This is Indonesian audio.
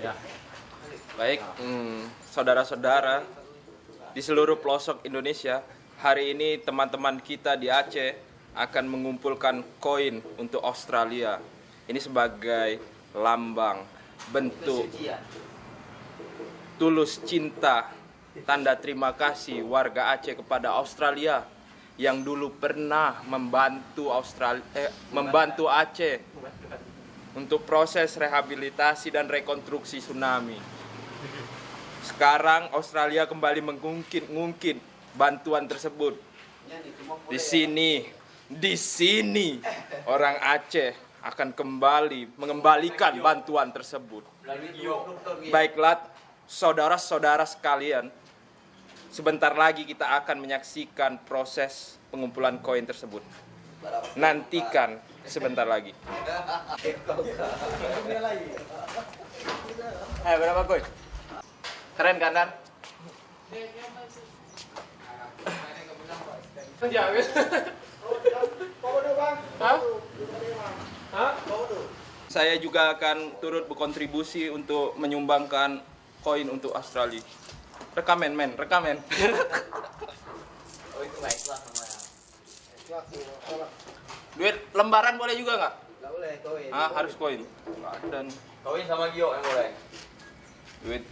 Ya. Baik, saudara-saudara di seluruh pelosok Indonesia, hari ini teman-teman kita di Aceh akan mengumpulkan koin untuk Australia. Ini sebagai lambang, bentuk tulus cinta, tanda terima kasih warga Aceh kepada Australia yang dulu pernah membantu Aceh untuk proses rehabilitasi dan rekonstruksi tsunami. Sekarang Australia kembali mengungkit bantuan tersebut. Di sini orang Aceh akan kembali mengembalikan bantuan tersebut. Baiklah, saudara-saudara sekalian, sebentar lagi kita akan menyaksikan proses pengumpulan koin tersebut. Nantikan sebentar lagi. Berapa koin? Keren kan, Dan? Saya juga akan turut berkontribusi untuk menyumbangkan koin untuk Australia. Rekamen. Oh itu nggak ikhlas namanya. Duit lembaran boleh juga nggak? Nggak boleh koin. Harus koin. Dan Koin sama Gio yang boleh. duit